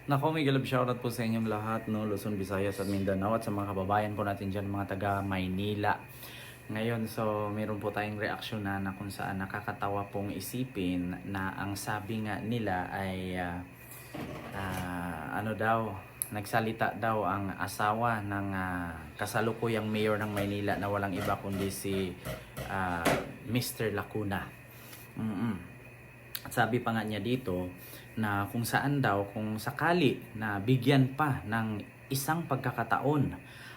Nako, may galab shoutout po sa inyong lahat, no? Luzon, Visayas at Mindanao at sa mga kababayan po natin dyan, mga taga Maynila. Ngayon, so meron po tayong reaksyon na kung saan nakakatawa pong isipin na ang sabi nga nila ay ano daw, nagsalita daw ang asawa ng kasalukuyang mayor ng Maynila na walang iba kundi si Mr. Lacuna. At sabi pa nga niya dito na kung saan daw, kung sakali na bigyan pa ng isang pagkakataon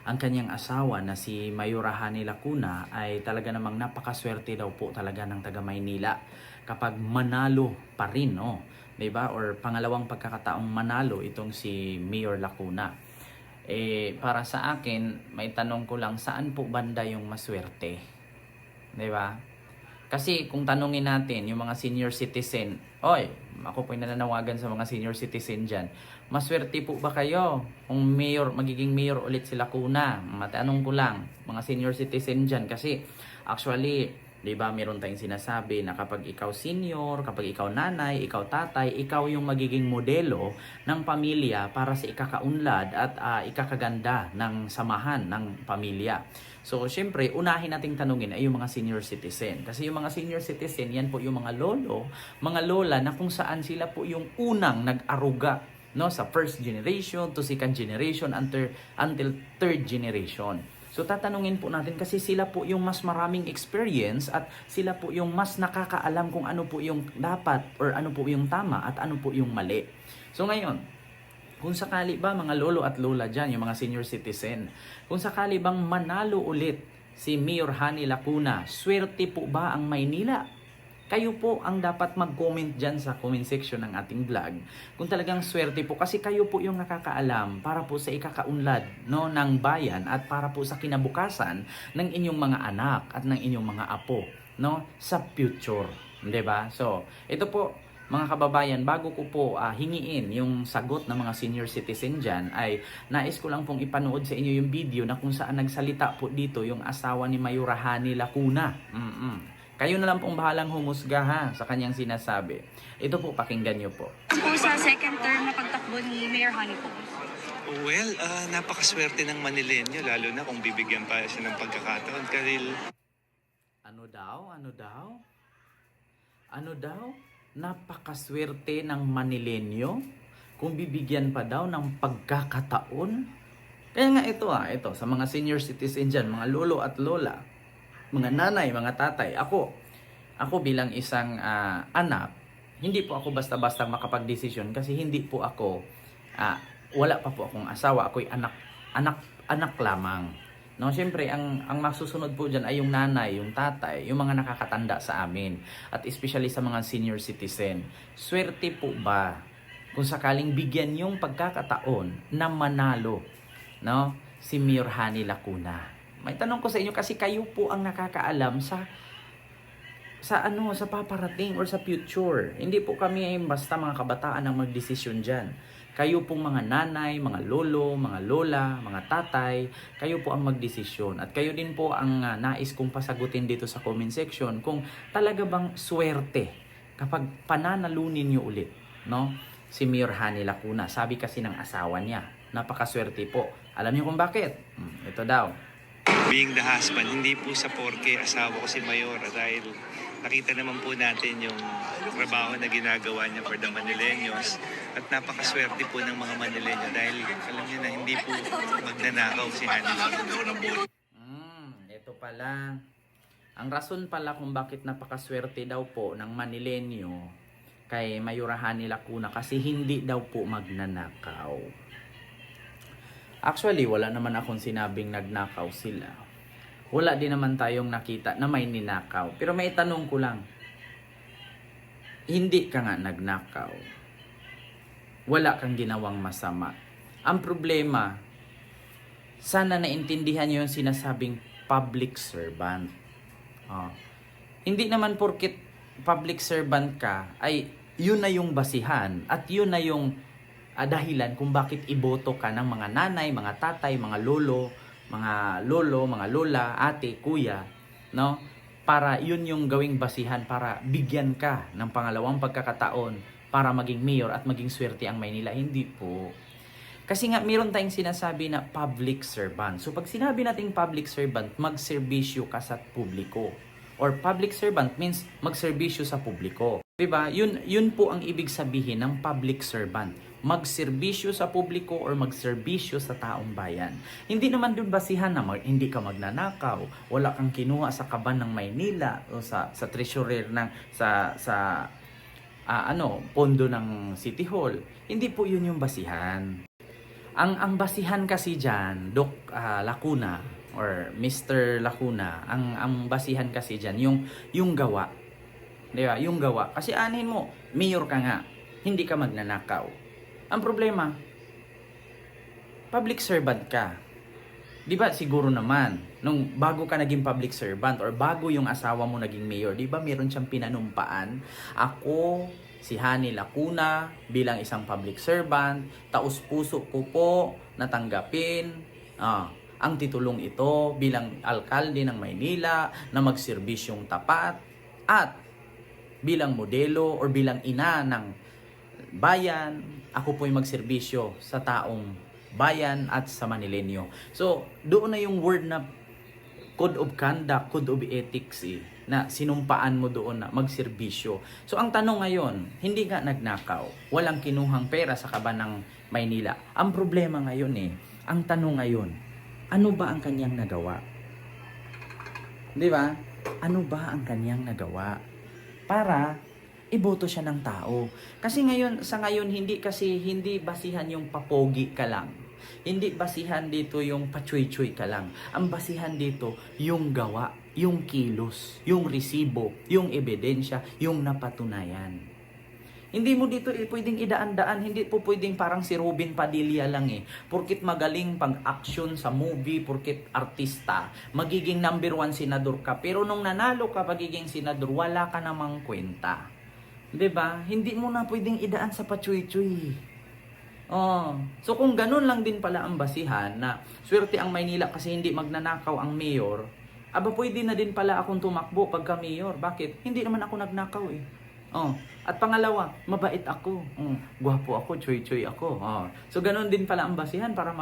ang kanyang asawa na si Mayora Hani Lacuna, ay talaga namang napakaswerte daw po talaga ng taga Maynila kapag manalo pa rin, no? 'Di ba? Or pangalawang pagkakataong manalo itong si Mayor Lacuna. Para sa akin, may tanong ko lang, saan po banda yung maswerte? 'Di ba? Kasi kung tanungin natin yung mga senior citizen, oy, ako po nananawagan sa mga senior citizen dyan, maswerte po ba kayo kung magiging mayor ulit si Lacuna? Matanong ko lang, mga senior citizen dyan, kasi actually, di ba, meron tayong sinasabi na kapag ikaw senior, kapag ikaw nanay, ikaw tatay, ikaw yung magiging modelo ng pamilya para sa ikakaunlad at ikakaganda ng samahan ng pamilya. So, syempre, unahin nating tanungin ay yung mga senior citizen. Kasi yung mga senior citizen, yan po yung mga lolo, mga lola na kung saan sila po yung unang nag-aruga, no, sa first generation to second generation until third generation. So tatanungin po natin kasi sila po yung mas maraming experience at sila po yung mas nakakaalam kung ano po yung dapat or ano po yung tama at ano po yung mali. So ngayon, kung sakali ba mga lolo at lola dyan, yung mga senior citizen, kung sakali bang manalo ulit si Mayor Hani Lacuna, swerte po ba ang Maynila? Kayo po ang dapat mag-comment dyan sa comment section ng ating vlog kung talagang swerte po, kasi kayo po yung nakakaalam para po sa ikakaunlad, no, ng bayan at para po sa kinabukasan ng inyong mga anak at ng inyong mga apo, no, sa future, 'di ba? So, ito po mga kababayan, bago ko po hingiin yung sagot ng mga senior citizen dyan, ay nais ko lang pong ipanood sa inyo yung video na kung saan nagsalita po dito yung asawa ni Mayora Hani Lacuna. Kayo na lang pong bahalang humusga sa kanyang sinasabi. Ito po, pakinggan nyo po. Po sa second term na pagtakbo ni Mayor Hani po. Well, napakaswerte ng Manilenyo, lalo na kung bibigyan pa siya ng pagkakataon. Karil, Ano daw? Ano daw? Ano daw? Napakaswerte ng Manilenyo kung bibigyan pa daw ng pagkakataon? Kaya nga ito sa mga senior citizen dyan, mga lolo at lola, mga nanay, mga tatay, ako bilang isang anak, hindi po ako basta-basta makapagdesisyon kasi hindi po ako, wala pa po akong asawa, ako'y anak lamang. No, siyempre ang masusunod po diyan ay yung nanay, yung tatay, yung mga nakakatanda sa amin, at especially sa mga senior citizen. Swerte po ba kung sakaling bigyan yung pagkakataon na manalo, no, si Mayor Hani Lacuna? May tanong ko sa inyo kasi kayo po ang nakakaalam sa paparating or sa future. Hindi po kami basta mga kabataan ang magdesisyon diyan. Kayo pong mga nanay, mga lolo, mga lola, mga tatay, kayo po ang magdesisyon. At kayo din po ang nais kong pasagutin dito sa comment section kung talaga bang swerte kapag pananalunin niyo ulit, no, si Mayor Hani Lacuna. Sabi kasi ng asawa niya, napakaswerte po. Alam niyo kung bakit? Ito daw. being the husband, hindi po sa porke asawa ko si Mayora, dahil nakita naman po natin yung trabaho na ginagawa niya for the Manileños, at napakaswerte po ng mga Manileño dahil alam niyo na hindi po magnanakaw si Hani. Ito pala. Ang rason pala kung bakit napakaswerte daw po ng Manileño kay Mayora Hani Lacuna, kasi hindi daw po magnanakaw. Actually, wala naman akong sinabing nagnakaw sila. Wala din naman tayong nakita na may ninakaw. Pero may tanong ko lang. Hindi ka nga nagnakaw. Wala kang ginawang masama. Ang problema, sana naintindihan niyo yung sinasabing public servant. Hindi naman porket public servant ka ay yun na yung basihan at yun na yung dahilan kung bakit iboto ka ng mga nanay, mga tatay, mga lolo, mga lola, ate, kuya, no? Para yun yung gawing basihan para bigyan ka ng pangalawang pagkakataon para maging mayor at maging swerte ang Maynila. Hindi po. Kasi nga, meron tayong sinasabi na public servant. So, pag sinabi nating public servant, magserbisyo ka sa publiko. Or public servant means magserbisyo sa publiko. Diba? Yun po ang ibig sabihin ng public servant. Magserbisyo sa publiko or magserbisyo sa taong bayan. Hindi naman dun basihan na hindi ka magnanakaw, wala kang kinuha sa kaban ng Maynila o sa treasurer ng pondo ng City Hall. Hindi po yun yung basihan. Ang basihan kasi diyan, Doc Lacuna or Mr. Lacuna, ang basihan kasi diyan yung gawa. 'Di ba? Yung gawa. Kasi anin mo, mayor ka nga, hindi ka magnanakaw. Ang problema, public servant ka. 'Di ba siguro naman nung bago ka naging public servant or bago yung asawa mo naging mayor, 'di ba meron siyang pinanumpaan? Ako si Hani Lacuna bilang isang public servant, taus-puso ko po natanggapin ang titulong ito bilang alkalde ng Maynila na magserbisyong tapat at bilang modelo or bilang ina ng bayan, ako po'y magserbisyo sa taong bayan at sa Manilenyo. So, doon na yung word na code of conduct, code of ethics na sinumpaan mo doon na magserbisyo. So ang tanong ngayon, hindi ka nagnakaw, walang kinuhang pera sa kaban ng Maynila. Ang problema ngayon ang tanong ngayon, ano ba ang kanyang nagawa? Di ba? Ano ba ang kanyang nagawa? Para iboto siya ng tao. Kasi sa ngayon, hindi basihan yung papogi ka lang. Hindi basihan dito yung pachoy-choy ka lang. Ang basihan dito yung gawa, yung kilos, yung resibo, yung ebidensya, yung napatunayan. Hindi mo dito pwedeng idaan-daan, hindi po pwedeng parang si Robin Padilla lang Porkit magaling pag-action sa movie, porkit artista, magiging number 1 senador ka. Pero nung nanalo ka pagiging senador, wala ka namang kwenta. 'Di ba? Hindi mo na pwedeng idaan sa pachoy-choy. So kung ganun lang din pala ang basihan na swerte ang Maynila kasi hindi magnanakaw ang mayor, pwede na din pala akong tumakbo pagka mayor. Bakit? Hindi naman ako nagnakaw At pangalawa, mabait ako. Gwapo ako, choy-choy ako. So ganun din pala ang basihan para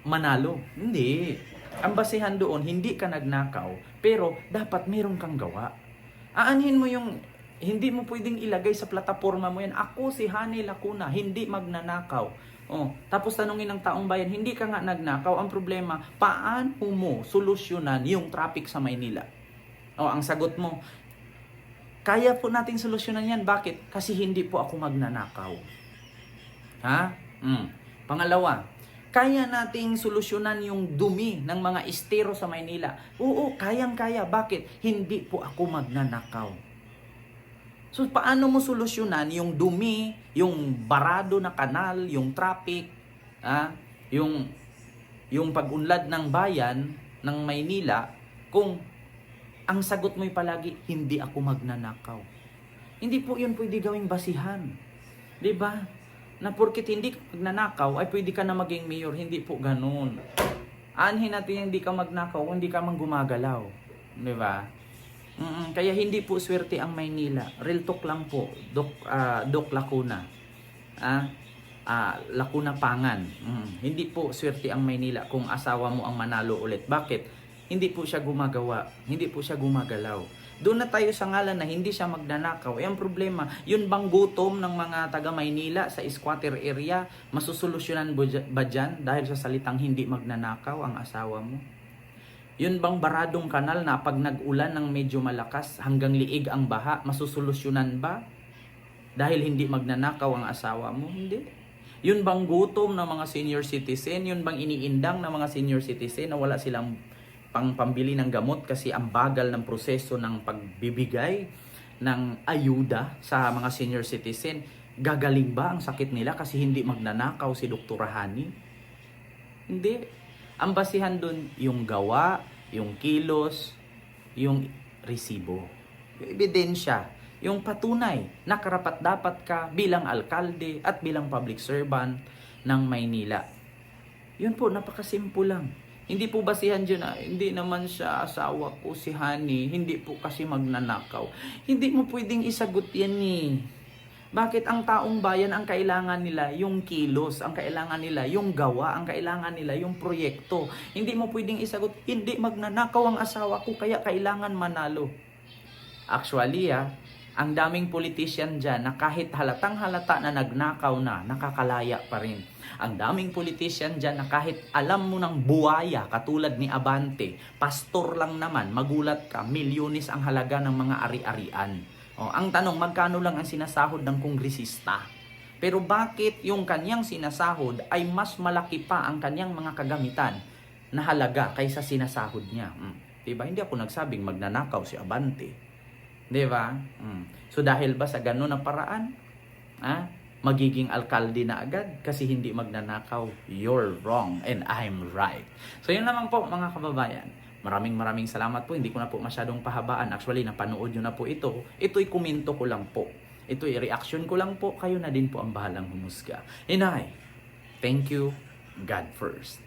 manalo. Hindi. Ang basihan doon, hindi ka nagnakaw, pero dapat meron kang gawa. Aanhin mo hindi mo pwedeng ilagay sa plataforma mo yan. Ako si Hani Lacuna, hindi magnanakaw. Tapos tanungin ng taong bayan, hindi ka nga nagnakaw. Ang problema, paano mo solusyonan yung traffic sa Maynila? Ang sagot mo, kaya po nating solusyonan yan. Bakit? Kasi hindi po ako magnanakaw. Pangalawa, kaya nating solusyonan yung dumi ng mga estero sa Maynila. Oo, kayang-kaya. Bakit? Hindi po ako magnanakaw. So, paano mo solusyonan yung dumi, yung barado na kanal, yung traffic, yung pag-unlad ng bayan ng Maynila, kung ang sagot mo'y palagi, hindi ako magnanakaw. Hindi po yun pwede gawing basihan. 'Di ba? Na porket hindi ka magnanakaw, ay pwede ka na maging mayor. Hindi po ganun. Aanhin natin hindi ka magnakaw, hindi ka man gumagalaw. 'Di ba? Kaya hindi po swerte ang Maynila. Real talk lang po, Doc Lacuna. Lacuna Pangan. Hindi po swerte ang Maynila kung asawa mo ang manalo ulit. Bakit? Hindi po siya gumagawa. Hindi po siya gumagalaw. Doon na tayo sa ngalan na hindi siya magnanakaw. Ang problema, yun bang gutom ng mga taga Maynila sa squatter area, masusolusyonan ba dyan dahil sa salitang hindi magnanakaw ang asawa mo? Yun bang baradong kanal na pag nag-ulan ng medyo malakas hanggang liig ang baha, masusolusyonan ba? Dahil hindi magnanakaw ang asawa mo? Hindi. Yun bang gutom ng mga senior citizen? Yun bang iniindang ng mga senior citizen na wala silang pambili ng gamot kasi ang bagal ng proseso ng pagbibigay ng ayuda sa mga senior citizen? Gagaling ba ang sakit nila kasi hindi magnanakaw si Dr. Hani? Hindi. Ang basihan dun, yung gawa, yung kilos, yung resibo, yung ebidensya, yung patunay na karapat-dapat ka bilang alkalde at bilang public servant ng Maynila. Yun po, napakasimple lang. Hindi po basihan dyan hindi naman siya asawa ko si Hani, hindi po kasi magnanakaw. Hindi mo pwedeng isagot yan Bakit ang taong bayan ang kailangan nila yung kilos, ang kailangan nila yung gawa, ang kailangan nila yung proyekto. Hindi mo pwedeng isagot, hindi magnanakaw ang asawa ko kaya kailangan manalo. Actually, ang daming politician dyan na kahit halatang halata na nagnakaw na, nakakalaya pa rin. Ang daming politician dyan na kahit alam mo ng buwaya, katulad ni Abante, pastor lang naman, magulat ka, milyones ang halaga ng mga ari-arian. Ang tanong, magkano lang ang sinasahod ng kongresista? Pero bakit yung kanyang sinasahod ay mas malaki pa ang kanyang mga kagamitan na halaga kaysa sinasahod niya? Diba? Hindi ako nagsabing magnanakaw si Abante. Diba? So dahil ba sa ganun na paraan, magiging alkalde na agad kasi hindi magnanakaw? You're wrong and I'm right. So yun naman po mga kababayan. Maraming salamat po. Hindi ko na po masyadong pahabaan. Actually, napanood nyo na po ito. Ito'y komento ko lang po. Ito'y reaction ko lang po. Kayo na din po ang bahalang humusga. Inay, thank you. God first.